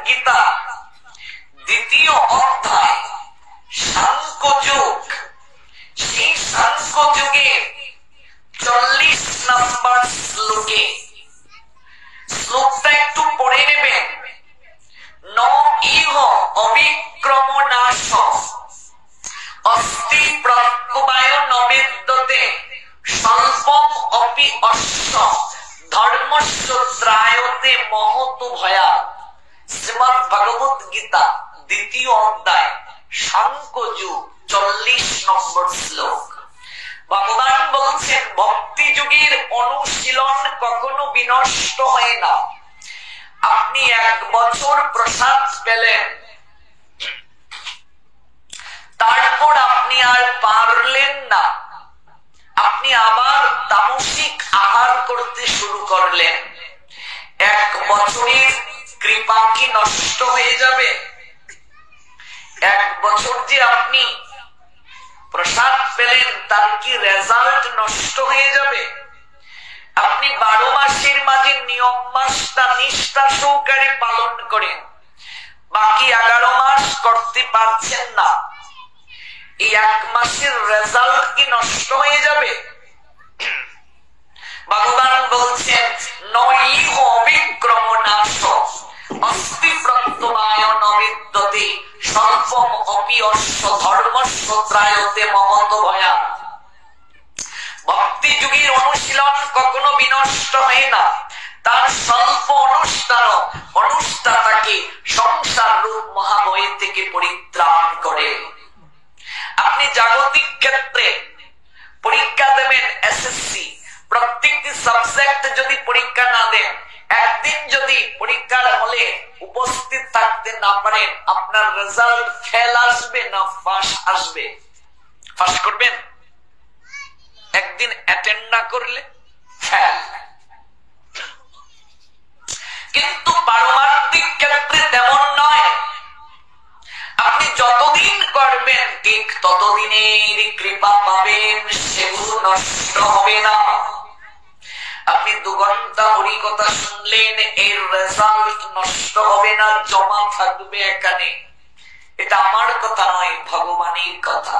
গীতা দ্বিতীয় অধ্যায় সাংখ্যযোগ। সেই সাংখ্যযোগের 40 নম্বর শ্লোকে, শ্লোকটা একটু পড়ে নেবেন। ন ইহ অবিক্রমনাশ অস্তি প্রত্যবায় নবেদ্যতে স্বল্পম অপি অশ্ব ধর্মস্য ত্রায়তে মহত ভয়া। শ্রীমদ্ ভগবত গীতা দ্বিতীয় অধ্যায় সাংখ্যযোগ 40 নম্বর শ্লোক। ভগবান বলছেন ভক্তি যুগের অনুশীলন কখনো বিনষ্ট হয় না। আপনি 1 বছর প্রসাদ পেলেন, তারপর আপনি আর পারলেন না, আপনি আবার তামসিক আহার করতে শুরু করলেন। 1 বছরের কৃপা কি নষ্ট হয়ে যাবে? 1 বছর যে আপনি প্রসাদ পেলেন তার কি রেজাল্ট নষ্ট হয়ে যাবে? আপনি 12 মাসের মাঝে নিয়ম মাসটা নিষ্ঠা সহকারে পালন করেন, বাকি 11 মাস করতে পারছেন না, এই 1 মাসের রেজাল্ট কি নষ্ট হয়ে যাবে? ভগবান বলছেন নইহ অবিক্রমনাশ অস্তি প্রত্যবায় নবেদ্যতে স্বল্পম অপি অশ্ব ধর্মস্য ত্রায়তে মহত ভয়া। ভক্তি যুগের অনুশীলন কখনো বিনষ্ট হয় না। তার স্বল্প অনুষ্ঠাতাকে সংসার রূপ মহাভয় থেকে পরিত্রাণ করে। আপনি জাগতিক ক্ষেত্রে পরীক্ষা দেবেন, এসএসসি, প্রত্যেকটি সাবজেক্ট যদি পরীক্ষা না দেন, একদিন যদি পরীক্ষার হলে উপস্থিত থাকতে না পারেন, আপনার রেজাল্ট ফেল আসবে না পাস আসবে? পাস করবেন। একদিন অ্যাটেন্ড না করলে ফেল। কিন্তু পারমার্থিক ক্ষেত্রে তেমন নয়। আপনি যতদিন করবেন ঠিক ততদিনের কৃপা পাবেন, সেগুলো নষ্ট হবে না। আপনি 2 ঘন্টা হরিকথা শুনলেন, এর রেজাল্ট নষ্ট হবে না, জমা থাকবে এখানে। এটা আমার কথা নয়, ভগবানের কথা।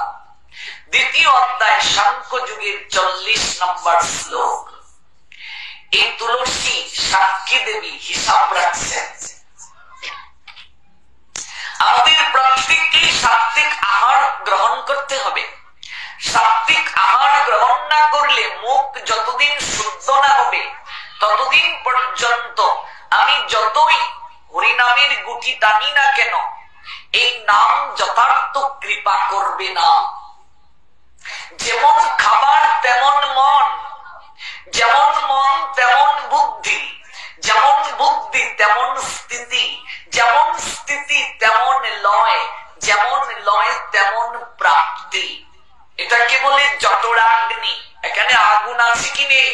দ্বিতীয় অধ্যায় সাংখ্যযোগের 40 নম্বর শ্লোক। এই তুলসী সাক্ষী দেবী হিসাব রাখছেন। আমাদের প্রত্যেককেই সাত্বিক আহার গ্রহণ করতে হবে। সাত্বিক আহার গ্রহণ না করলে মুখ যতদিন শুদ্ধ না হবে ততদিন পর্যন্ত আমি যতই হরিনামের গুটি টানি না কেন, এই নাম যথার্থ কৃপা করবে না। যেমন খাবার তেমন মন, যেমন মন তেমন বুদ্ধি, যেমন বুদ্ধি তেমন স্থিতি, যেমন স্থিতি তেমন লয়, যেমন লয় তেমন প্রাপ্তি। এটাকে বলে জঠরাগ্নি। এখানে আগুন আছে কি নেই?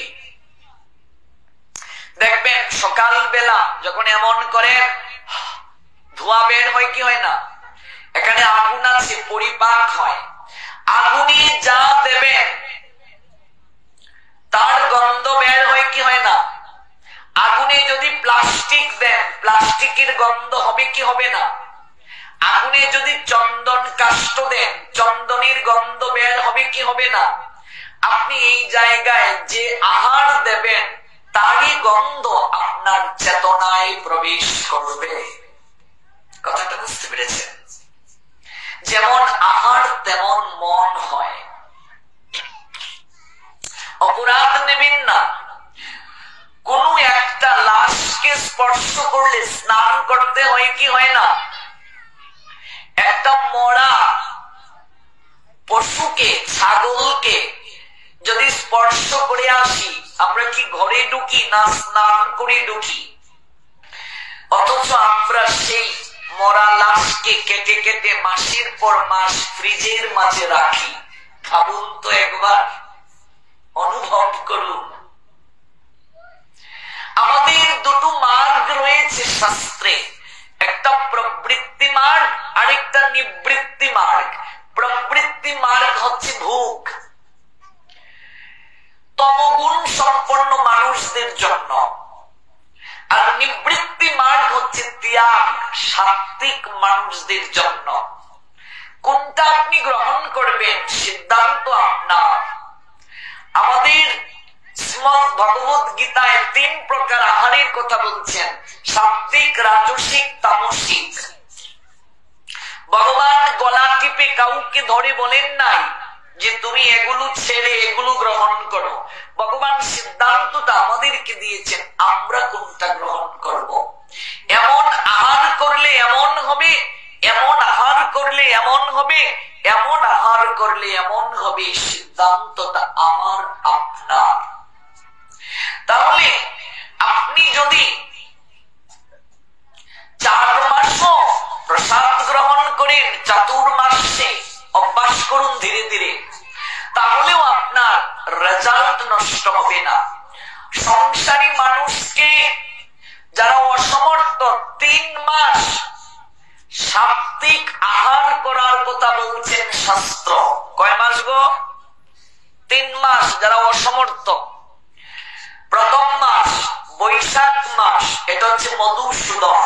দেখবেন সকাল বেলা যখন এমন করে ধোঁয়া বের হয় কি হয় না? এখানে আগুন আছে, পরিপাক হয়। আগুনে যা দেবেন তার গন্ধ বের হয় কি হয় না? আগুনে যদি প্লাস্টিক দেন, প্লাস্টিকের গন্ধ হবে কি হবে না? আগুনে যদি চন্দন কাষ্ঠ দেন, চন্দনের গন্ধ বের হবে কি হবে না? আপনি এই জায়গায় যে আহার দেবেন তারই গন্ধ আপনার চেতনায় প্রবেশ করবে। কথাটা বুঝতে পেরেছেন? যেমন আহার তেমন মন হয়। অপরাধ নেবেন না। কোন একটা লাশকে স্পর্শ করলে স্নান করতে হয় কি হয় না? একটা মরা পশুকে, ছাগলকে যদি স্পর্শ করে আসি, আমরা কি ঘরে ঢুকি না স্নান করে ঢুকি? অথচ আমরা সেই মরা লাশকে কেটে কেটে মাসের পর মাস ফ্রিজের মাঝে রাখি। ভাবুন তো একবার, অনুভব করুন। আমাদের 2টো মার্গ রয়েছে শাস্ত্রে, একটা প্রবৃত্তি মার্গ আর একটা নিবৃত্তি মার্গ। প্রবৃত্তি মার্গ হচ্ছে ভোগ, তমগুণ সম্পন্ন মানুষদের জন্য, আর নিবৃত্তি মার্গ হচ্ছে ত্যাগ, সাত্বিক মানুষদের জন্য। কোনটা আপনি গ্রহণ করবেন সিদ্ধান্ত আপনার। আমাদের শ্রীমদ ভগবত গীতায় 3 প্রকার আহারের কথা বলছেন, সাত্বিক, রাজসিক, তামসিক। ভগবান গলা টিপে কাউকে ধরে বলেন নাই যে তুমি এগুলো ছেড়ে এগুলো গ্রহণ করো। ভগবান সিদ্ধান্তটা আমাদেরকে দিয়েছেন, আমরা কোনটা গ্রহণ করব। এমন আহার করলে এমন হবে, এমন আহার করলে এমন হবে, এমন আহার করলে এমন হবে। সিদ্ধান্তটা আমার আপনার। তাহলে আপনি যদি 4 মাসও প্রসাদ গ্রহণ করেন, চাতুর্মাসে অভ্যাস করুন ধীরে ধীরে, তাহলেও আপনার রেজাল্ট নষ্ট হবে না। সংসারী মানুষকে যারা অসমর্থ 3 মাস সাত্বিক আহার করার কথা বলছেন শাস্ত্র। কয় মাস গো? 3 মাস যারা অসমর্থ। প্রথম মাস বৈশাখ মাস, এটা হচ্ছে মধুসূদন,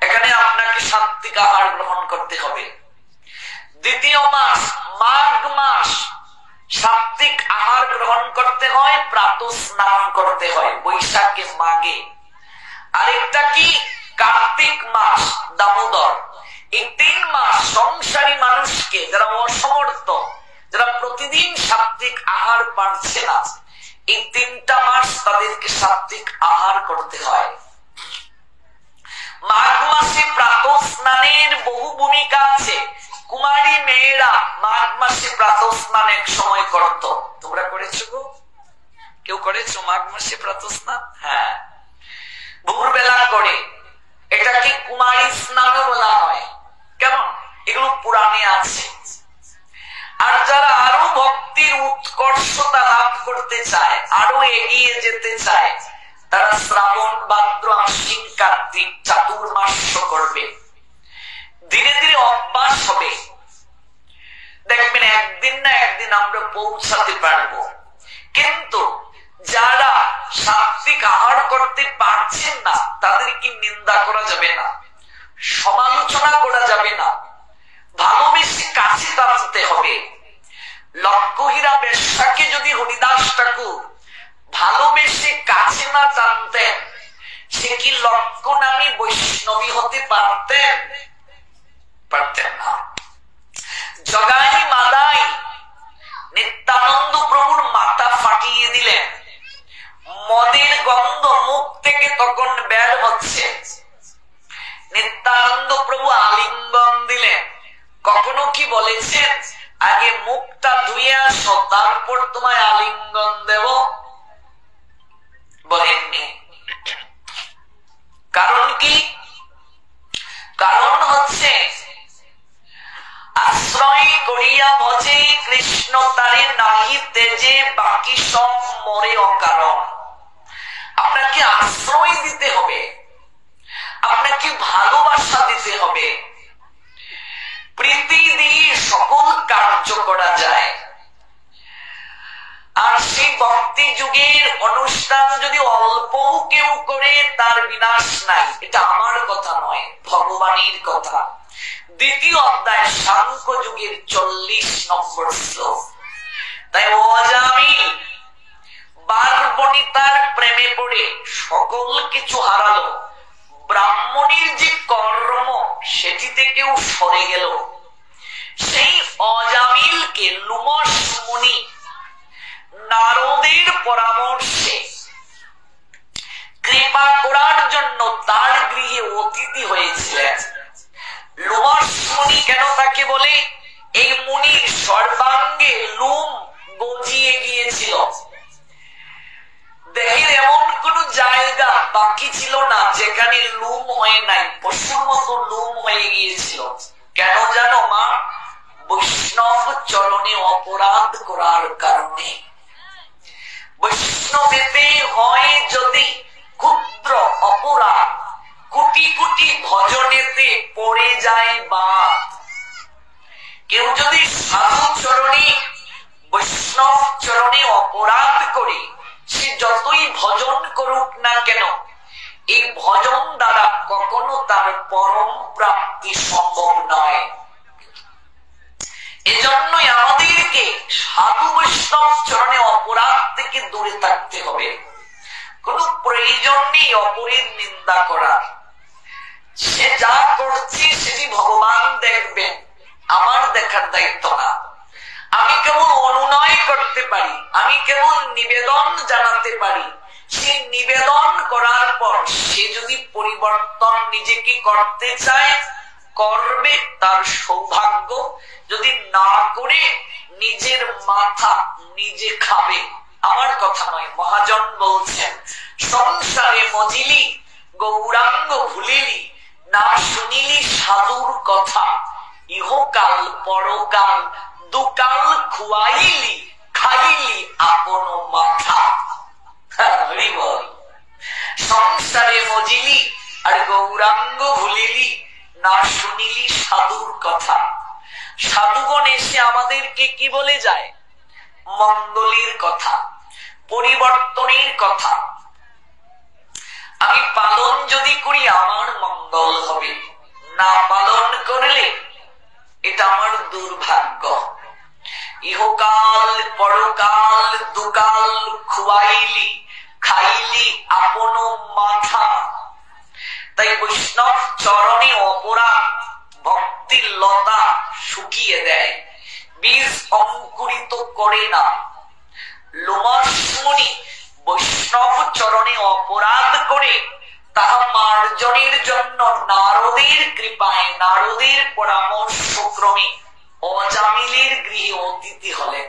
এখানে আপনাকে সাত্বিক আহার গ্রহণ করতে হবে। দ্বিতীয় মাস মাঘ মাস, সাত্বিক আহার গ্রহণ করতে হয়, প্রাতঃ স্নান করতে হয় বৈশাখে মাঘে। আরেকটা কি কার্তিক মাস, দামোদর। এই 3 মাস সংসারী মানুষকে, যারা অসমর্থ, যারা প্রতিদিন সাত্বিক আহার পাচ্ছে না, এই 3টা মাস তাদেরকে সাত্বিক আহার করতে হয়। মাঘ মাসে প্রাতঃ স্নানের বহু ভূমিকা আছে। কুমারী মেয়েরা মাঘ মাসে প্রাতঃ স্নান এক সময় করত। তোমরা করেছো গো? কেউ করেছো মাঘ মাসে প্রাতঃ স্নান? হ্যাঁ, ভোরবেলা করে। এটাকে কুমারী স্নানও বলা হয়। কেমন? এগুলো পুরাণে আছে। আর যারা আরো ভক্তির উৎকর্ষতা লাভ করতে চায়, আরো এগিয়ে যেতে চায়, তারা শ্রাবণ, ভাদ্র, আশ্বিন, কার্তিক চাতুর্মাস করবে। ধীরে ধীরে অভ্যাস হবে, দেখবেন একদিন না একদিন আমরা পৌঁছাতে পারবো। কিন্তু যারা সাত্বিক আহার করতে পারছেন না, তাদেরকে নিন্দা করা যাবে না, সমালোচনা করা যাবে না, ভালোবেসে কাছে টানতে হবে। লক্ষ্যহীরা বেশ্যাকে যদি হরিদাস ঠাকুর ভালোবেসে কাছে না টানতেন, সে কি লক্ষ্য নামী বৈষ্ণবী হতে পারতেন? পারতেন না। জগাই মাদাই নিত্যানন্দ প্রভুর মাথা ফাটিয়ে দিলেন। মদের গন্ধ মুখ থেকে তখন বের হচ্ছে। নিত্যানন্দ প্রভু আলিঙ্গন দিলেন। কখনো কি বলেছেন আগে মুখটা ধুয়ে আসো তারপর তোমায় আলিঙ্গন দেব? বলেননি। কারণ কি? কারণ হচ্ছে আশ্রয় করিয়া ভজে কৃষ্ণ তারে নাহি তেজে, বাকি সব মরে অকারণ। আপনাকে আশ্রয় দিতে হবে, আপনাকে ভালোবাসা দিতে হবে। প্রীতি দিয়ে সকল কার্য করা যায়। আর সেই ভক্তি যুগের অনুষ্ঠান যদি অল্প কেউ করে, তার বিনাশ নাই। এটা আমার কথা নয়, ভগবানের কথা। 2য় অধ্যায় সাংখ্য যুগের 40 নম্বর শ্লোক। তাই অজামিল বারবণিতার প্রেমে পড়ে সকল কিছু হারালো। ব্রাহ্মণীর যে কর্ম সেটি থেকেও সরে গেল। সেই অজামিলকে লুমস মুনি নারদের পরামর্শে কৃপা করার জন্য তার গৃহে অতিথি হয়েছিলেন। লুমস মুনি কেন তাকে বলে? এই মুনির সর্বাঙ্গে লুম গজিয়ে গিয়েছিল। দেহের এমন কোন জায়গা বাকি ছিল না যেখানে লুম হয় নাই, পশুর মতো লুম হয়ে গিয়েছিল। কেন জানো মা? বৈষ্ণব চরণে অপরাধ করার কারণে। বৈষ্ণবেতে হয় যদি ক্ষুদ্র অপরাধ, কোটি কোটি ভজনেতে পড়ে যায় বাদ। কেউ যদি সাধু চরণে, বৈষ্ণব চরণে অপরাধ করে, সে যতই ভজন করুক না কেন, এই ভজন দ্বারা কখনো তার পরম প্রাপ্তি সম্ভব নয়। এজন্যই আমাদেরকে সাধু বৈষ্ণব চরণে অপরাধ থেকে দূরে থাকতে হবে। কোন প্রয়োজন নেই অপরের নিন্দা করার। সে যা করছে সেটি ভগবান দেখবেন, আমার দেখার দায়িত্ব না। আমি কেবল অনুনয় করতে পারি, আমি কেবল নিবেদন জানাতে পারি। সে নিবেদন করার পর সে যদি পরিবর্তন নিজেকে করতে চায় করবে, তার সৌভাগ্য। যদি না করে নিজের মাথা নিজে খাবে। আমার কথা নয়, মহাজন বলছেন, সংসারে মজিলি গৌরাঙ্গ ভুলিলি, না শুনিলি সাধুর কথা, ইহকাল পরকাল দুকাল খুয়াইলি, খাইলি আপন মাথা। সংসারে মজিলি আর গৌরাঙ্গ ভুলিলি, না শুনিলি সাধুর কথা। সাধুগণ এসে আমাদেরকে কি বলে যায়? মঙ্গলের কথা, পরিবর্তনের কথা। আমি পালন যদি করি আমার মঙ্গল হবে, না পালন করলে এটা আমার দুর্ভাগ্য। ইহকাল পরকাল দুকাল খুয়াইলি, খাইলি আপন মাথা। তাই বৈষ্ণব চরণে অপরাধ ভক্তির লতা শুকিয়ে দেয়, বীজ অঙ্কুরিত করে না। লোমসমুনি বৈষ্ণব চরণে অপরাধ করে তাহা মার্জনের জন্য নারদের কৃপায়, নারদের পরামর্শ ক্রমে অজামিলের গৃহে অতিথি হলেন।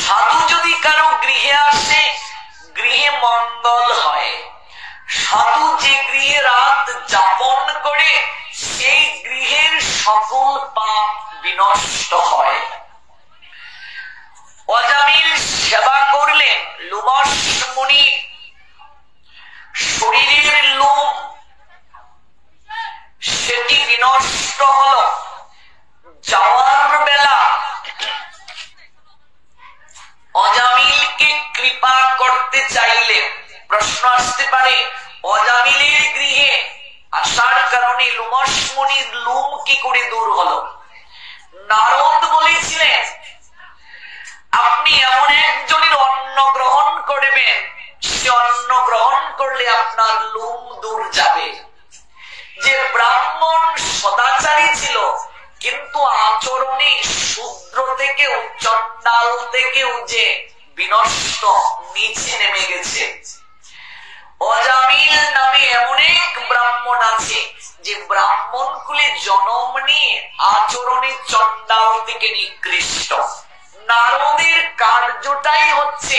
সাধু যদি কারো গৃহে আসে, গৃহে মঙ্গল হয়। সাধু যে গৃহে রাত যাপন করে, সেই গৃহের সকল পাপ বিনষ্ট হয়। অজামিল সেবা করলেন, লোমসমুনি শরীরের লোম সেটি বিনষ্ট হল। যাওয়ার বেলা অজামিলকে কৃপা করতে চাইলেন। প্রশ্ন আসতে পারে, অজামিলের গৃহে আসার কারণে লোমসমুনির লোম কি করে দূর হলো? নারদ বলেছিলেন, আপনি এমন একজনের অন্ন গ্রহণ করবেন, সে অন্ন গ্রহণ করলে আপনার লোম দূর যাবে। যে ব্রাহ্মণ সদাচারী ছিল, কিন্তু আচরণে শূদ্র থেকেও চণ্ডাল থেকেও যে বিনষ্ট, নিচে নেমে গেছে। অজামিল নামে এমন এক ব্রাহ্মণ আছে যে ব্রাহ্মণ কুলে জন্ম নিয়ে আচরণে চণ্ডাল থেকে নিকৃষ্ট। নারদের কার্যটাই হচ্ছে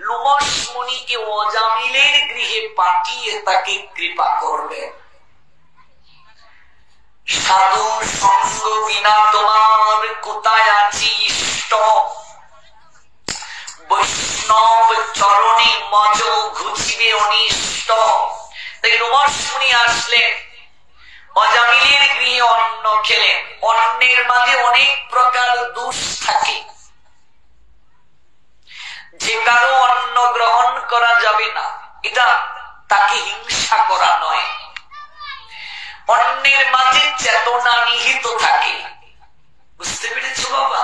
লোমসমুনিকে অজামিলের গৃহে পাঠিয়ে তাকে কৃপা করবে। সাধু সঙ্গ বিনা তোমার কোথায় আছি ইষ্ট, বৈষ্ণব চরণে মজ ঘুচিবে অনিষ্ট। তাই লোমসমুনি আসলেন, অজামিলের গৃহে অন্ন খেলেন। অন্নের মাঝে অনেক প্রকার দোষ থাকে, যে কারো অন্ন গ্রহণ করা যাবে না, এটা তাকে হিংসা করা নয়। অন্যের মাঝে চেতনা নিহিত থাকে। বুঝতে পেরেছো বাবা?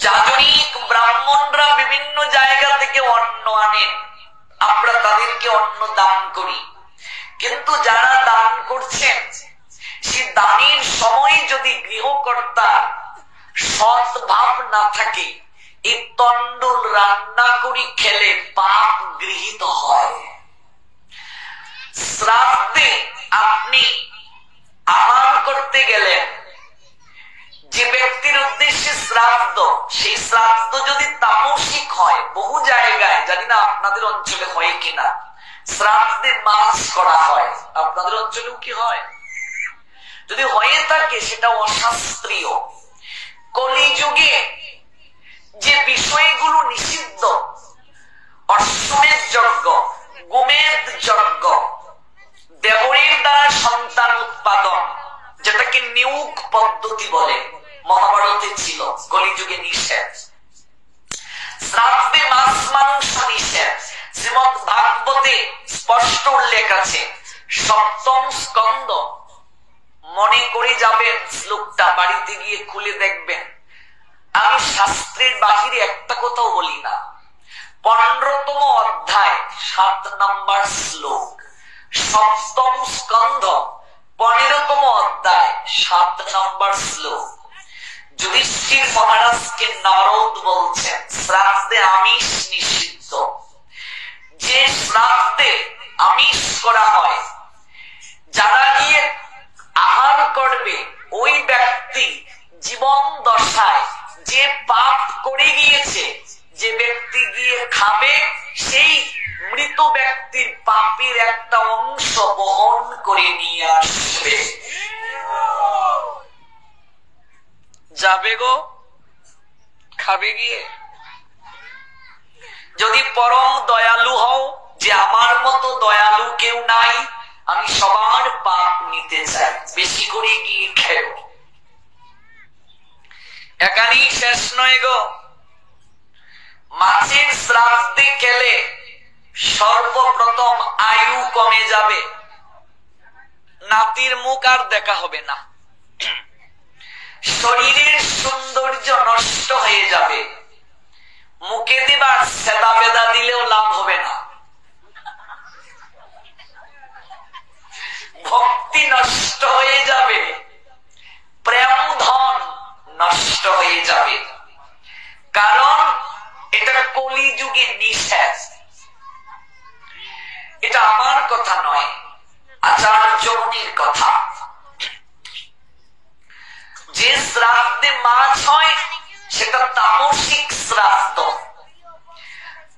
যাজনিক ব্রাহ্মণরা বিভিন্ন জায়গা থেকে অন্ন আনেন, আমরা তাদেরকে অন্ন দান করি। কিন্তু যারা দান করছেন, সে দানের সময় যদি গৃহকর্তা সৎ ভাব না থাকে, এই তন্ডুল রান্না করি খেলে পাপ গৃহীত হয়। শ্রাদ্ধে আপনি আহার করতে গেলেন, যে ব্যক্তির উদ্দেশ্যে শ্রাদ্ধ, সেই শ্রাদ্ধ যদি তামসিক হয়, বহু জায়গায়, জানি না আপনাদের অঞ্চলে হয় কিনা, শ্রাদ্ধে মাছ করা হয়। আপনাদের অঞ্চলেও কি হয়? যদি হয়ে থাকে সেটা অশাস্ত্রীয়। কলিযুগে যে বিষয়গুলো নিষিদ্ধ, অশ্বমেধ যজ্ঞ, গোমেধ যজ্ঞ, দেবরের দ্বারা সন্তান উৎপাদন, যেটাকে নিয়োগ পদ্ধতি বলে, মহাভারতে ছিল, কলিযুগে নিষেধ। শ্রাদ্ধে মাছ মাংস নিষেধ। শ্রীমদ ভাগবতে স্পষ্ট উল্লেখ আছে। সপ্তম স্কন্ধ, মনে করে যাবেন, শ্লোকটা বাড়িতে গিয়ে খুলে দেখবেন। আমি শাস্ত্রের বাহিরে একটা কথাও বলি না। 15তম অধ্যায় 7 নম্বর শ্লোক, সপ্তম স্কন্ধ 15তম অধ্যায় 7 নম্বর শ্লোক। যুধিষ্ঠির মহারাজকে নারদ বলছেন শ্রাদ্ধে আমিষ নিষিদ্ধ। যে শ্রাদ্ধে আমিষ করা হয়, যারা গিয়ে আহার করবে ওই ব্যক্তি জীবন দশায় যে পাপ করে গিয়েছে, যে ব্যক্তি গিয়ে খাবে সেই মৃত ব্যক্তির পাপের একটা অংশ বহন করে নিয়ে আসবে। যাবে গো, খাবে গিয়ে। যদি পরম দয়ালু হও, যে আমার মতো দয়ালু কেউ নাই, আমি সবার পাপ নিতে চাই, বেশি করে গিয়ে খেও। এখানেই শেষ নয় গো। মাছের শ্রাদ্ধে খেলে সর্বপ্রথম আয়ু কমে যাবে, নাতির মুখ আর দেখা হবে না, শরীরের সৌন্দর্য নষ্ট হয়ে যাবে, মুখে দিবার সেদা বেদা দিলেও লাভ হবে না, ভক্তি নষ্ট হয়ে যাবে, প্রেম ধন নষ্ট হয়ে যাবে। কারণ এটা কলিযুগে নিষেধ। এটা আমার কথা নয়, আচার্যগণের কথা। যে শ্রাদ্ধে মাছ হয় সেটা তামসিক শ্রাদ্ধ।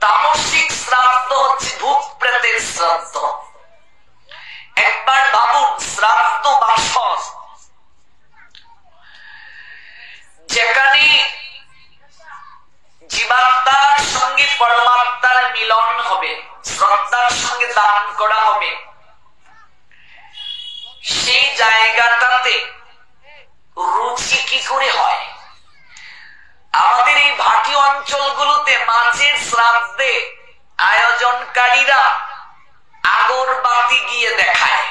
তামসিক শ্রাদ্ধ হচ্ছে ভূত প্রেতের শ্রাদ্ধ। একবার ভাবুন, শ্রাদ্ধ বাসর, যেখানে জীবাত্মার সঙ্গে পরমাত্মার মিলন হবে, শ্রদ্ধার সঙ্গে দান করা হবে, সেই জায়গাটাতে রুচি কি করে হয়? আমাদের এই ভাটি অঞ্চলগুলোতে মাছের শ্রাদ্ধে আয়োজনকারীরা আগরবাতি গিয়ে দেখায়।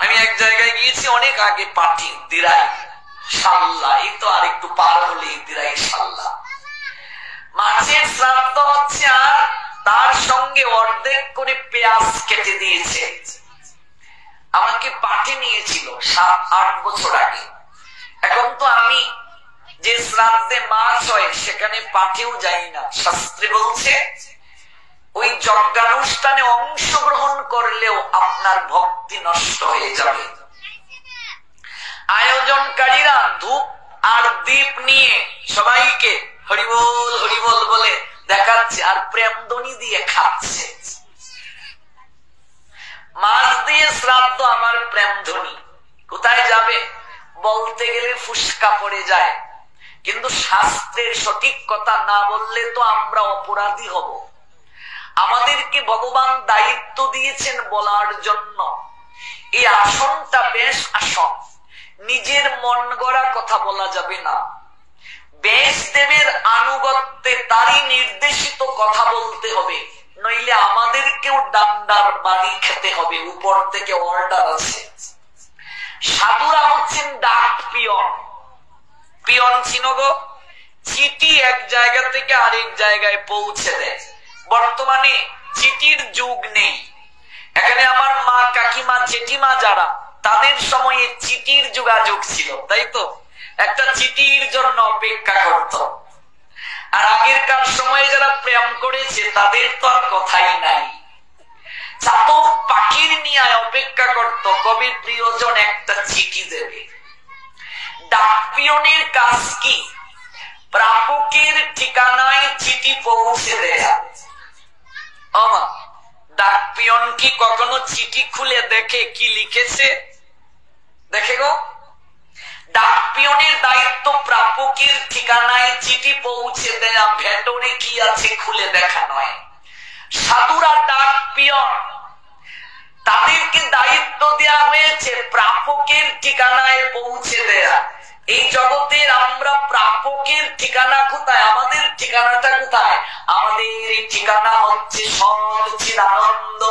আমি এক জায়গায় গিয়েছি অনেক আগে, পাটি দিরাই সাল্লা, এই তো আর একটু পার হলে দিরাই সাল্লা। মাছের শ্রাদ্ধ হচ্ছে, আর তার সঙ্গে অর্ধেক করে পেঁয়াজ কেটে দিয়েছে। আমাকে পাঠে নিয়েছিল 7-8 বছর আগে। এখন তো আমি যে শ্রাদ্ধে মাছ হয় সেখানে পাঠেও যাই না। শাস্ত্রে বলছে ওই যজ্ঞানুষ্ঠানে অংশগ্রহণ করলেও আপনার ভক্তি নষ্ট হয়ে যাবে। আয়োজনকারীরা ধূপ আর দীপ নিয়ে সবাইকে হরিবল হরিবল বলে দেখাচ্ছে, আর প্রেমধ্বনি দিয়ে খাচ্ছে। মাছ দিয়ে শ্রাদ্ধ আমার প্রেমধ্বনি কোথায় যাবে? বলতে গেলে ফুসকা পড়ে যায়, কিন্তু শাস্ত্রের সঠিক কথা না বললে তো আমরা অপরাধী হব। আমাদেরকে ভগবান দায়িত্ব দিয়েছেন বলার জন্য। এই আসনটা বেশ আসন, নিজের মন গড়া কথা বলা যাবে না। ব্যাসদেবের আনুগত্যে তারই নির্দেশিত কথা বলতে হবে, নইলে আমাদেরকেও ডান্ডার বাড়ি খেতে হবে। উপর থেকে অর্ডার আছে। সাধুরা হচ্ছেন ডাক পিয়ন। পিয়ন চিনো গো? চিঠি এক জায়গা থেকে আরেক জায়গায় পৌঁছে দেয়। বর্তমানে চিঠির যুগ নেই। এখানে আমার মা, কাকিমা, জেঠিমা যারা, তাদের সময়ে চিঠির যোগাযোগ ছিল, তাই তো? একটা চিঠির জন্য অপেক্ষা করত। আর আগেরকার সময়ে যারা প্রেম করেছে তাদের তো আর কথাই নাই। চাতক পাখির নিয়ে অপেক্ষা করত, কবে প্রিয়জন একটা চিঠি দেবে। ডাক পিয়নের কাজ কি? প্রাপকের ঠিকানায় চিঠি পৌঁছে দেয়া। ডাক পিয়ন কি কখনো চিঠি খুলে দেখে কি লিখেছে? দেখে গো? ডাক পিয়নের দায়িত্ব প্রাপকের ঠিকানায় চিঠি পৌঁছে দেয়া, ভেতরে কি আছে খুলে দেখা নয়। সাধুরা ডাক পিয়ন, তাদেরকে দায়িত্ব দেয়া হয়েছে প্রাপকের ঠিকানায় পৌঁছে দেয়া। এই জগতের আমরা প্রাপকের ঠিকানা কোথায়? আমাদের ঠিকানাটা কোথায়? আমাদের ঠিকানা হচ্ছে সচ্চিদানন্দ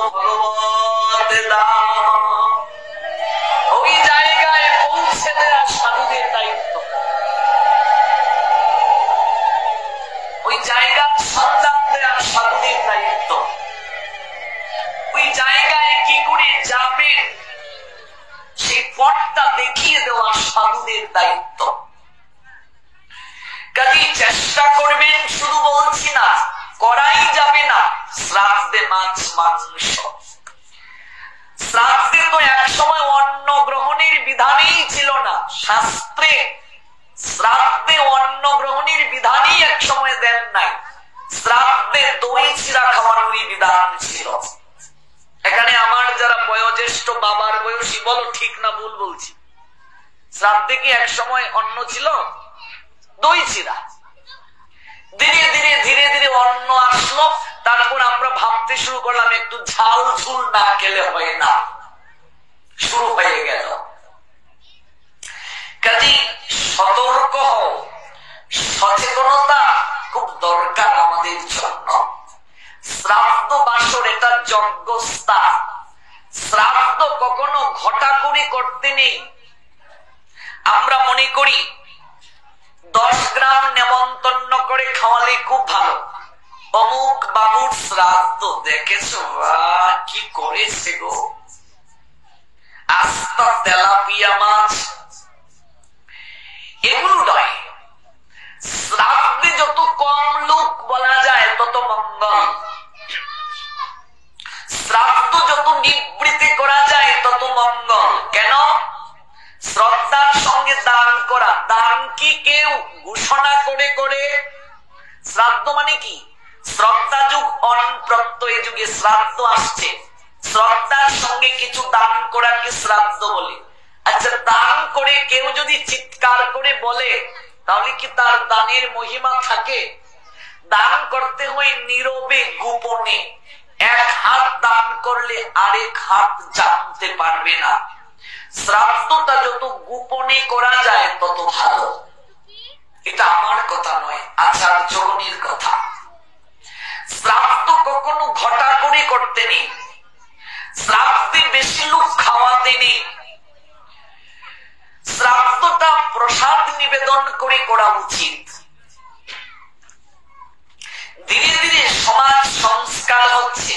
মাছ মাংস। শ্রাদ্ধে তো এক সময় অন্ন গ্রহণের বিধানই ছিল না, শাস্ত্রে শ্রাদ্ধে অন্ন গ্রহণের বিধানই এক সময় দেন নাই, শ্রাদ্ধে দই চিরা খাওয়ানোরই বিধান ছিল। এখানে আমার যারা বয়োজ্যেষ্ঠ বাবার বয়সী, বলো ঠিক না ভুল বলছি? শ্রাদ্ধে কি এক সময় অন্ন ছিল? দই চিরা। ধীরে ধীরে ধীরে ধীরে অন্ন আসলো, তারপর আমরা ভাবতে শুরু করলাম একটু ঝাল ঝুল না খেলে হয় না, শুরু হয়ে গেল। কাজেই সতর্ক হও, সচেতনতা খুব দরকার আমাদের জন্য। শ্রাদ্ধ বাসর এটা যজ্ঞস্থান, শ্রাদ্ধ কখনো ঘটা করে করতে নেই। আমরা মনে করি 10 গ্রাম নেমন্তন্ন করে খাওয়ালে খুব ভালো, অমুক বাবুর শ্রাদ্ধ, দেখেছো কি করেছে গো, আস্তা তেলাপিয়া মাছ, এগুলো নয়। শ্রাদ্ধে যত কম লোক বলা যায় তত মঙ্গল, শ্রাদ্ধ যত নিবৃত্তি করা যায় তত মঙ্গল। কেন? শ্রদ্ধার সঙ্গে দান করা। দান কি কেউ ঘোষণা করে করে? শ্রাদ্ধ মানে কি? শ্রদ্ধা যুগ অনপ্রত্যয় যুগে শ্রাদ্ধ আসছে, শ্রদ্ধার সঙ্গে কিছু দান করাকে শ্রাদ্ধ বলে। আচ্ছা, দান করে কেউ যদি চিৎকার করে বলে তাহলে কি তার দানের মহিমা থাকে? দান করতে হয় নীরবে, গোপনে। এক হাত দান করলে আরেক হাত জানতে পারবে না। শ্রাদ্ধটা যত গোপনে করা যায় তত ভালো। এটা আমার কথা নয়, আচার্যগণের কথা। শ্রাদ্ধ কখনো ঘটা করে করতে নেই, শ্রাদ্ধে বেশি লোক খাওয়াতে নেই। শ্রাদ্ধটা প্রসাদ নিবেদন করে করা উচিত। ধীরে ধীরে সমাজ সংস্কার হচ্ছে,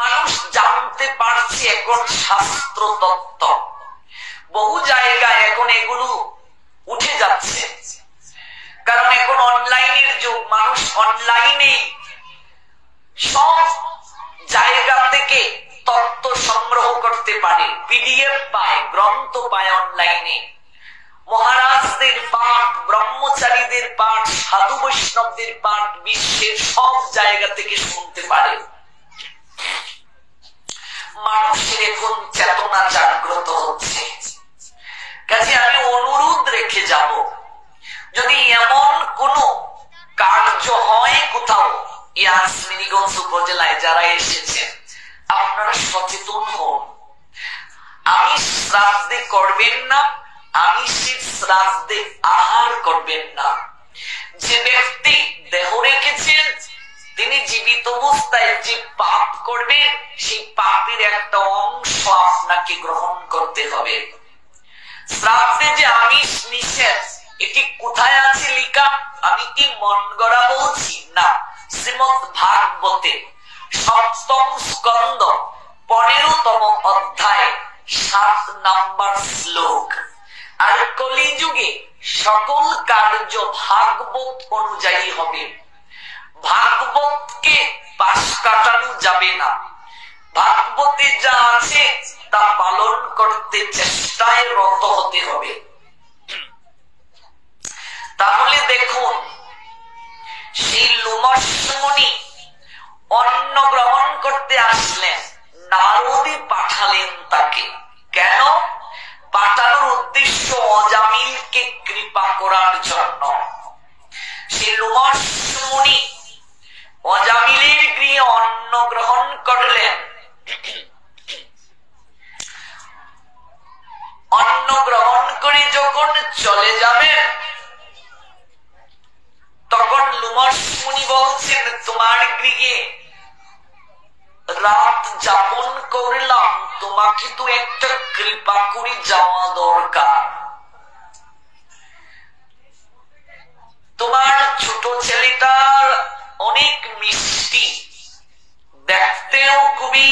মানুষ জানতে পারছে এখন শাস্ত্র তত্ত্ব। বহু জায়গায় এখন এগুলো উঠে যাচ্ছে, কারণ এখন অনলাইনের যুগ। মানুষ অনলাইনেই সব জায়গা থেকে তত্ত্ব সংগ্রহ করতে পারে, পিডিএফ পায়, গ্রন্থ পায় অনলাইনে। মহারাজদের পাঠ, ব্রহ্মচারীদের পাঠ, সাধু বৈষ্ণবদের পাঠ বিশ্বের সব জায়গা থেকে শুনতে পারে। মানুষের এখন চেতনা জাগ্রত হচ্ছে। কাজে আমি অনুরোধ রেখে যাব, যদি এমন কোন কার্য হয় কোথাও, এই আজমিনীগঞ্জ উপজেলায় যারা এসেছেন, আপনারা সচেতন হন। আমি শ্রাদ্ধে করবেন না, আমি শ্রাদ্ধে আহার করবেন না। যে ব্যক্তি দেহ রেখেছেন তিনি জীবিত অবস্থায় যে পাপ করবেন, সেই পাপের একটা অংশ আপনাকে গ্রহণ করতে হবে। শ্রাদ্ধে যে আমিষ নিষেধ, এটি কোথায় আছে লেখা? আমি কি মন গড়া বলছি না। শ্রীমদ্ ভাগবতে 7ম স্কন্ধ 15তম অধ্যায় 7 নম্বর শ্লোক। আর কলিযুগে সকল কার্য ভাগবত অনুযায়ী হবে। ভাগবতকে পাশ কাটানো যাবে না। ভাগবতে যা আছে তা পালন করতে চেষ্টায় রত হতে হবে। তাহলে দেখুন, সেই লোমশ মুনি অন্ন গ্রহণ করতে আসলেন, নারদই পাঠালেন তাকে। কেন পাঠানোর উদ্দেশ্য? অজামিলকে কৃপা করার জন্য। সেই লোমশ মুনি অজামিলের গৃহে অন্ন গ্রহণ করলেন। অন্ন গ্রহণ করে যখন চলে যাবেন, তখন লোমশ মুনি বলছেন, তোমার গৃহে রাত যাপন করলাম, তোমাকে তো একটা কৃপা করে যাওয়া দরকার। তোমার ছোট ছেলেটার অনেক মিষ্টি, দেখতেও খুবই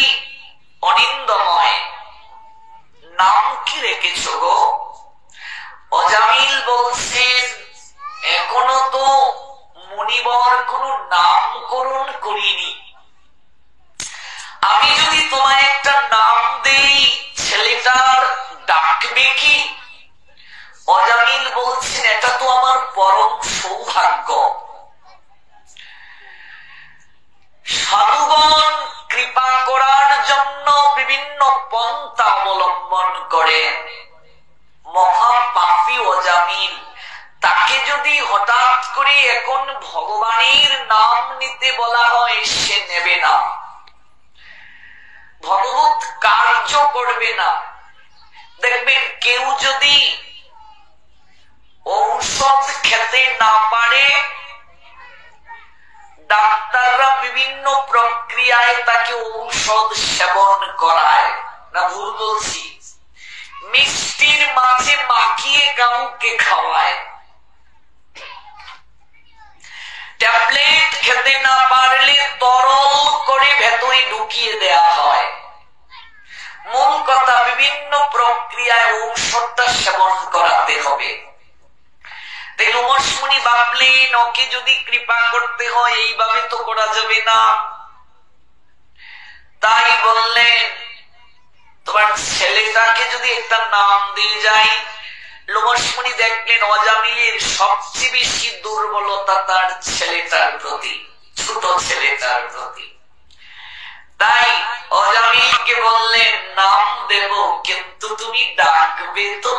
অনিন্দময়, নাম কি রেখেছ গো? অজামিল বলছেন, এখনো তো মুনিবর কোন নামকরণ করিনি। করেন, মহাপাপী অজামিল, তাকে যদি হঠাৎ করে এখন ভগবানের নাম নিতে বলা হয়, সে নেবে না, ভগবত কার্য করবে না। দেখবেন কেউ যদি ঔষধ খেতে না পারে, ডাক্তাররা বিভিন্ন প্রক্রিয়ায় তাকে ঔষধ সেবন করায়, না ভুল বলছি? মিষ্টির মাঝে মাখিয়ে কাউকে খাওয়ায়, ট্যাবলেট খেতে না পারলে তরল করে ভেতরে ঢুকিয়ে দেয়া হয়। মূল কথা, বিভিন্ন প্রক্রিয়ায় ঔষধটা সেবন করাতে হবে। তাই লোমসমুনি ভাবলেন, ওকে যদি কৃপা করতে হয় এইভাবে তো করা যাবে না। তাই বললেন, তোমার ছেলেটাকে যদি একটা নাম দিয়ে যাই। লোমসমুনি দেখলেন অজামিলের সবচেয়ে বেশি দুর্বলতা তার ছেলেটার প্রতি, ছোট ছেলেটার প্রতি। তাই অজামিলকে বললেন, নাম দেব, কিন্তু তুমি ডাকবে তো,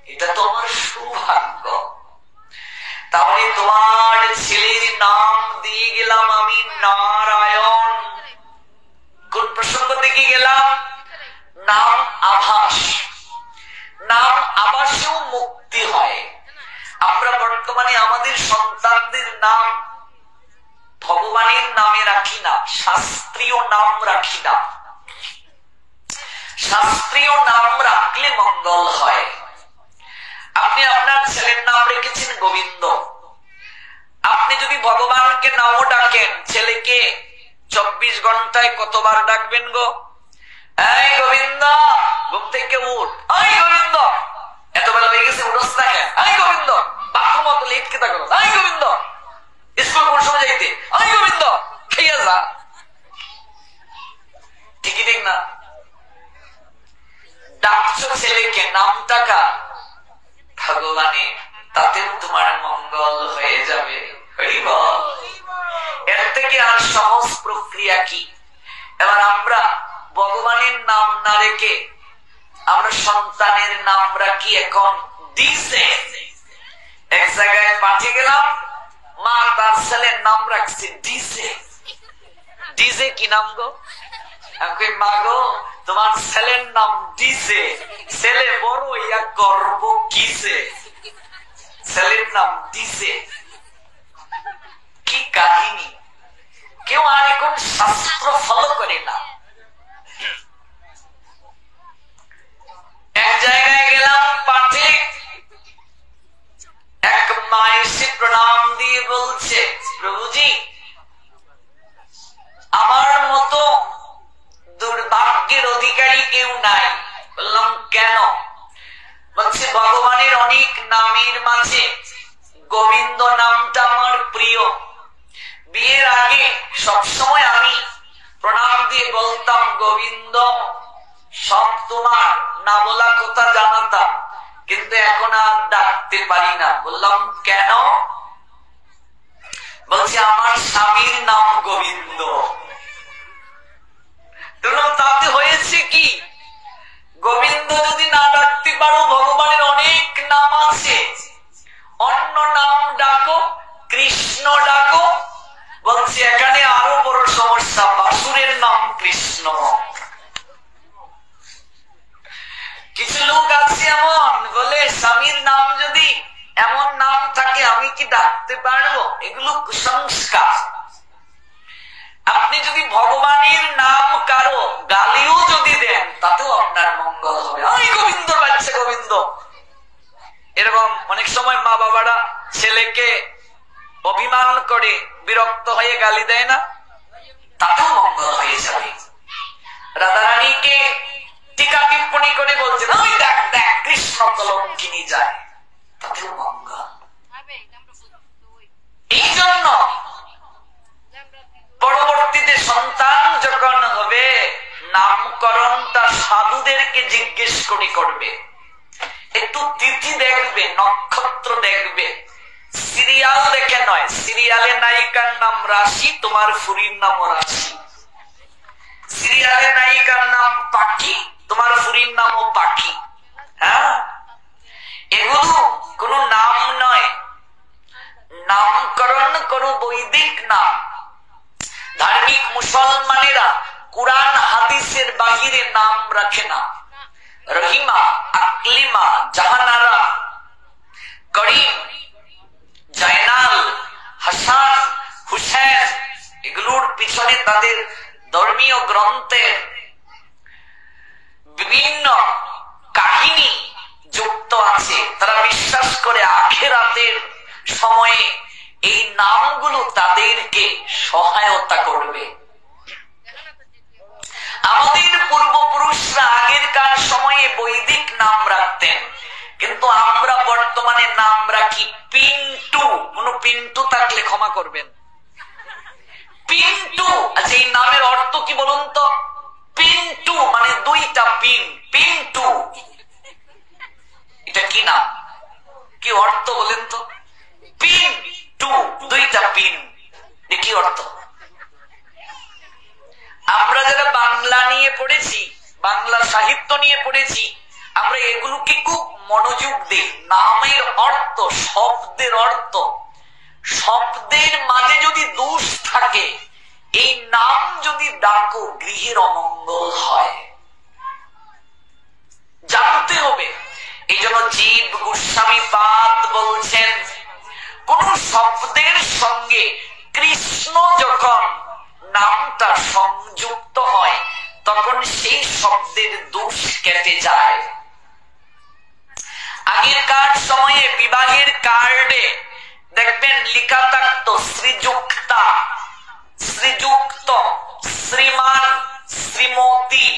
এটা তোমার সৌভাগ্য। তাহলে তোমার ছেলের নাম দিয়ে গেলাম আমি নারায়ণ। কোন প্রসঙ্গ থেকে গেলাম? নাম আভাস। নাম আভাসেও মুক্তি হয়। আমরা বর্তমানে আমাদের সন্তানদের নাম ভগবানের নামে রাখি না, শাস্ত্রীয় নাম রাখি না। শাস্ত্রীয় নাম রাখলে মঙ্গল হয়। আপনি আপনার ছেলের নাম রেখেছেন গোবিন্দ, আপনি যদি ভগবানকে নাও ডাকেন, ছেলেকে 24 ঘন্টায় কতবার ডাকবেন গো? এই গোবিন্দ, ঘুম থেকে উঠ, এই গোবিন্দ, এত বেলা হয়ে গেছে, উঠস না কেন? এই গোবিন্দ, বাথরুম অত লেট কে থাকো, এই গোবিন্দ, স্কুল কোন সময় যাইতে, এই গোবিন্দ, খেয়ে যা। ঠিকই ঠিক না? ডাকছো ছেলেকে, নামটা কার? ভগবানের, তাতেও তোমার মঙ্গল হয়ে যাবে। হরি বল। এর থেকে আর সহজ প্রক্রিয়া কি? এবার আমরা ভগবানের নাম না রেখে আমরা সন্তানের নাম রাখি এখন ডিজে। এক জায়গায় পাঠিয়ে গেলাম, মা তার ছেলের নাম রাখছে ডিজে। ডিজে কি নাম গো? মা গো, তোমার ছেলের নাম ডিজে, ছেলে বড় ইয়া করব কিসে? ছেলের নাম ডিজে। কি কাহিনী! কেউ আর এখন শাস্ত্র ফলো করে না। এক জায়গায় গেলাম পাঠে, এক মা এসে প্রণাম দিয়ে বলছে, প্রভুজি আমার মতো দুর্ভাগ্যের অধিকারী কেউ নাই। বললাম কেন? বলছে ভগবানের অনেক নামের মাঝে গোবিন্দ নামটা আমার প্রিয়। বিয়ের আগে সবসময় আমি প্রণাম দিয়ে বলতাম গোবিন্দ, সব তোমার, না বলা কথা জানাতাম, কিন্তু এখন আর ডাকতে পারি না। বললাম কেন? বলছে আমার স্বামীর নাম গোবিন্দ। তাতে হয়েছে কি? গোবিন্দ যদি না ডাকতে পারো, ভগবানের অনেক নাম আছে, অন্য নাম ডাকো, কৃষ্ণ ডাকো। বলছে এখানে আরো বড় সমস্যা, বাসুরের নাম কৃষ্ণ। কিছু লোক আছে এমন, বলে স্বামীর নাম যদি এমন নাম থাকে আমি কি ডাকতে পারবো? এগুলো কুসংস্কার। আপনি যদি ভগবানের নাম কারো গালিও যদি দেন, তাতেও আপনার মঙ্গল হবে। ওই গোবিন্দর বাচ্চা গোবিন্দ। এরকম অনেক সময় মা বাবারা ছেলেকে অভিমান করে বিরক্ত হয়ে গালি দেয় না, তাতেও মঙ্গল হয়ে যাবে। রাধারানীকে টিকা টিপ্পণী করে বলছেন, ওই দেখ দেখ কৃষ্ণ কলঙ্কিনী যায়, তাতেও মঙ্গল। এই জন্য পরবর্তীতে সন্তান যখন হবে, নামকরণটা সাধুদেরকে জিজ্ঞেস করে করবে। একটু তিথি দেখবে, নক্ষত্র দেখবে, সিরিয়াল দেখে নয়। সিরিয়ালে নায়িকার নাম রাশি, তোমার ফুরির নাম রাশি। সিরিয়ালে নায়িকার নাম পাখি, তোমার ফুরি পরিণাম পাখি। হ্যাঁ, এগুলো কোন নাম নয়, নামকরণ করো বৈদিক নাম। ধার্মিক মুসলমানেরা কুরআন হাদিসের বাহিরে নাম রাখে না। রহিমা, আকলিমা, জাহানারা, করিম, জায়নাল, হাসান, হুসেন, এগুলোর পিছনে তাদের ধর্মীয় গ্রন্থের বিভিন্ন কাহিনী যুক্ত আছে। তারা বিশ্বাস করে আখিরাতের সময়ে এই নামগুলো তাদেরকে সহায়তা করবে। আমাদের পূর্বপুরুষরা আগেরকার সময়ে বৈদিক নাম রাখতেন, কিন্তু আমরা বর্তমানে নাম রাখি পিন্টু। কোন পিন্টু থাকলে ক্ষমা করবেন। পিন্টু, আচ্ছা এই নামের অর্থ কি বলুন তো? পিন্টু মানে দুইটা পিন। পিন্টু এটা কি নাম, কি অর্থ বলেন তো? পিন টু, দুইটা পিন, কি অর্থ? আমরা যারা বাংলা নিয়ে পড়েছি, বাংলা সাহিত্য নিয়ে পড়েছি, আমরা এগুলোকে খুব মনোযোগ দিই। নামের অর্থ, শব্দের অর্থ, শব্দের মাঝে যদি দোষ থাকে, এই নাম যদি ডাকো গৃহের অমঙ্গল হয়, জানতে হবে। এই জন্য জীব গোস্বামী পাদ বলছেন, কোন শব্দের সঙ্গে কৃষ্ণ যখন নামটা সংযুক্ত হয়, তখন সেই শব্দের দোষ কেটে যায়। আগেরকার সময়ে বিবাহের কার্ডে দেখবেন লেখা থাকতো শ্রীযুক্তা, শ্রীযুক্ত, শ্রীমান, শ্রীমতী।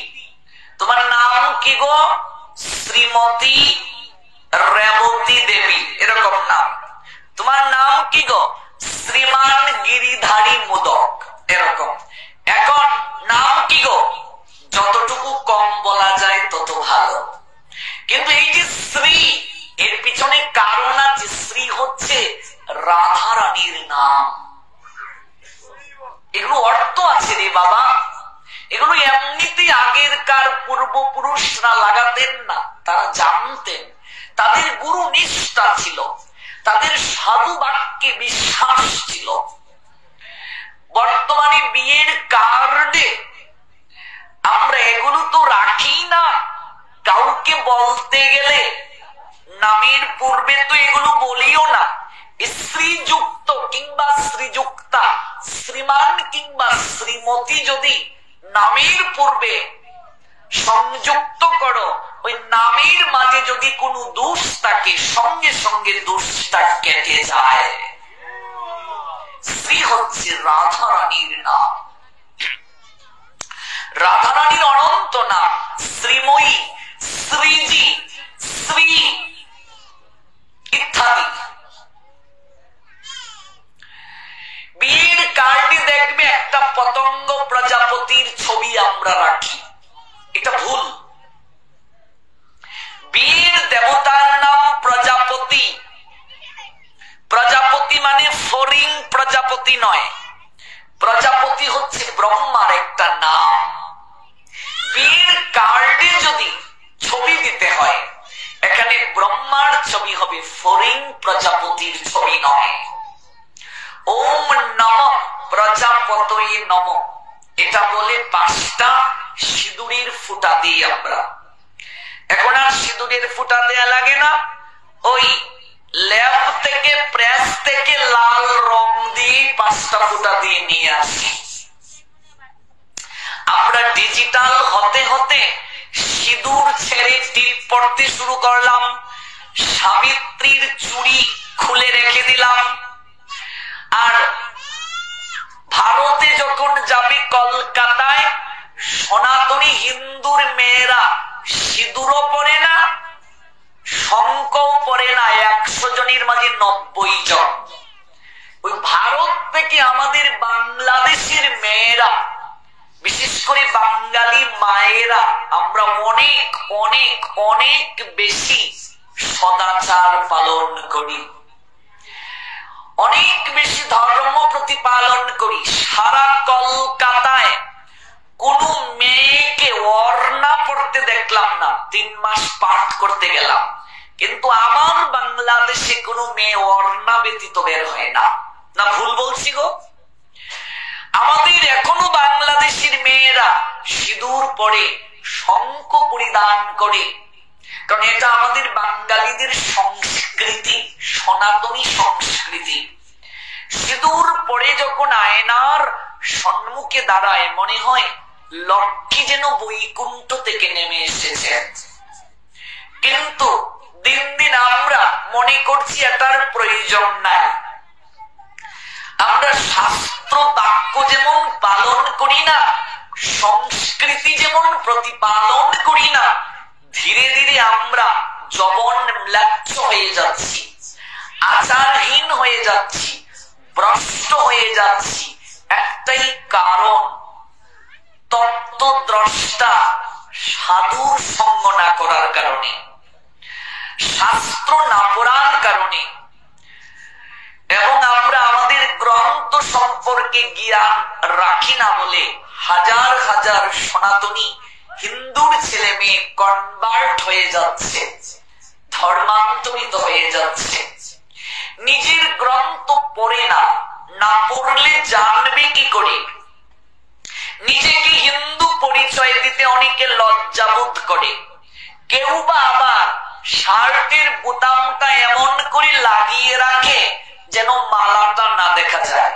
তোমার নাম কি গো? শ্রীমতী রেবতী দেবী, এরকম নাম। তোমার নাম কি গো? শ্রীমান গিরিধারী মোদক, এরকম। এখন নাম কি গো? যতটুকু কম বলা যায় তত ভালো। কিন্তু এই যে শ্রী, এর পিছনে কারণ আছে। শ্রী হচ্ছে রাধা রানীর নাম। এগুলো অর্থ আছে রে বাবা। এগুলো এমনিতে আগেরকার পূর্বপুরুষরা লাগাতেন না, তারা জানতেন। তাদের গুরু নিষ্ঠা ছিল, তাদের সাধু বাক্যে বিশ্বাস ছিল। বর্তমানে বিয়ের কার্ডে আমরা এগুলো তো রাখি না। কাউকে বলতে গেলে নামের পূর্বে তো এগুলো বলিও না। শ্রীযুক্ত কিংবা শ্রীযুক্তা, শ্রীমান কিংবা শ্রীমতী যদি নামের পূর্বে সংযুক্ত করো, ওই নামের মাঝে যদি কোনো দোষ থাকে, সঙ্গে সঙ্গে দোষটা কেটে যায়। শ্রী হচ্ছে রাধা রানীর নাম। রাধা রানীর অনন্ত নাম শ্রীময়ী, শ্রীজি, শ্রী ইত্যাদি। বিয়ের কার্ডে দেখবে একটা পতঙ্গ প্রজাপতির ছবি আমরা রাখি, এটা ভুল। বিয়ের দেবতার নাম প্রজাপতি। প্রজাপতি মানে ফরিং প্রজাপতি নয়, প্রজাপতি হচ্ছে ব্রহ্মার একটা নাম। বিয়ের কার্ডে যদি ছবি দিতে হয়, এখানে ব্রহ্মার ছবি হবে, ফরিং প্রজাপতির ছবি নয়। ওম নমঃ প্রজাপতয়ে নমঃ, এটা বলে 5টা সিঁদুরের ফুটা দিই আমরা। এখন আর সিঁদুরের ফুটা দেয়া লাগে না, ওই ল্যাব থেকে, প্রেস থেকে লাল রং দিয়ে 5টা ফুটা দিয়ে নিয়ে আসি। আমরা ডিজিটাল হতে হতে সিঁদুর ছেড়ে টিপ পড়তে শুরু করলাম, সাবিত্রীর চুড়ি খুলে রেখে দিলাম। আর ভারতে যখন যাবে কলকাতায়, সনাতনী হিন্দুর মেয়েরা সিঁদুরও পরে না, শঙ্খও পরে না। 100 জনের মাঝে 90 জন। ওই ভারত থেকে আমাদের বাংলাদেশের মেয়েরা, বিশেষ করে বাঙালি মায়েরা, আমরা অনেক অনেক অনেক বেশি সদাচার পালন করি, অনেক বেশি ধর্ম প্রতিপালন করি। সারা কলকাতায় কোন মেয়েকে ওড়না পড়তে দেখলাম না, 3 মাস পাঠ করতে গেলাম, কিন্তু আমার বাংলাদেশে কোনো মেয়ে ওড়না ব্যতীত বের হয় না। না ভুল বলছি গো? আমাদের এখনো বাংলাদেশের মেয়েরা সিঁদুর পরে, শঙ্খ পরিধান করে, কারণ এটা আমাদের বাঙালিদের সংস্কৃতি, সনাতনী সংস্কৃতি। সিঁদুর পরে যখন আয়নার সম্মুখে দাঁড়ায় মনে হয় লক্ষ্মী যেন বৈকুণ্ঠ থেকে নেমে এসেছে। কিন্তু দিন দিন আমরা মনে করছি এটার প্রয়োজন নাই। আমরা শাস্ত্র বাক্য যেমন পালন করি না, সংস্কৃতি যেমন প্রতিপালন করি না, ধীরে ধীরে আমরা জবন ম্লাচ্ছ হয়ে যাচ্ছি, আচারহীন হয়ে যাচ্ছি, ভ্রষ্ট হয়ে যাচ্ছি। একটাই কারণ, তত্ত্বদ্রষ্টা সাধুর সঙ্গ না করার কারণে, শাস্ত্র না পড়ার কারণে, এবং আমরা আমাদের গ্রন্থ সম্পর্কে জ্ঞান রাখি না বলে হাজার হাজার সনাতনী হিন্দুর ছেলে মেয়ে কনভার্ট হয়ে যাচ্ছে, ধর্মান্তরিত হয়ে যাচ্ছে। নিজের গ্রন্থ পড়ে না, না পড়লে জানবে কি করে? নিজেকে হিন্দু পরিচয় দিতে অনেকে লজ্জাবোধ করে। কেউ বা আবার শার্টের বোতামটা এমন করে লাগিয়ে রাখে যেন মালাটা না দেখা যায়।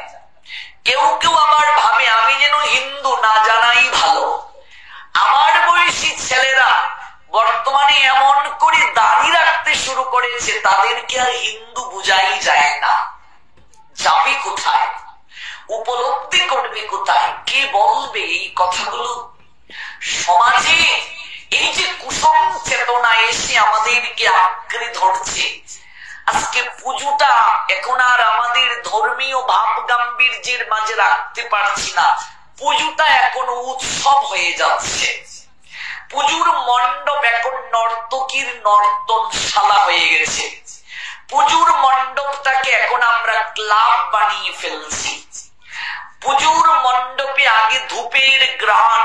কেউ কেউ আবার ভাবে আমি যেন হিন্দু না জানাই ভালো। আমার বয়সী ছেলেরা বর্তমানে এমন করে দাড়ি রাখতে শুরু করেছে, তাদেরকে আর হিন্দু বুঝাই যায় না। যাবে কোথায়? উপলব্ধি করবে কোথায়? কে বলবে এই কথাগুলো? সমাজে এই যে কুসম চেতনা এসে আমাদেরকে আঁকড়ে ধরছে, আজকে পুজোটা এখন আর আমাদের ধর্মীয় ভাব গাম্ভীর্যের মাঝে রাখতে পারছি না। পুজোটা এখন উৎসব হয়ে যাচ্ছে। পুজোর মণ্ডপ এখন নর্তকীর নর্তনশালা হয়ে গেছে। পুজোর মণ্ডপটাকে এখন আমরা ক্লাব বানিয়ে ফেলছি। পুজোর মণ্ডপে আগে ধূপের গ্রান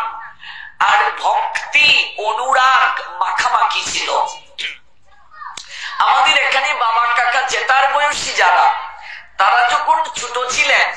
আর ভক্তি অনুরাগ মাখামাখি ছিল। আমাদের এখানে বাবা কাকা জেঠার বয়সী যারা, তারা যখন ছোট ছিলেন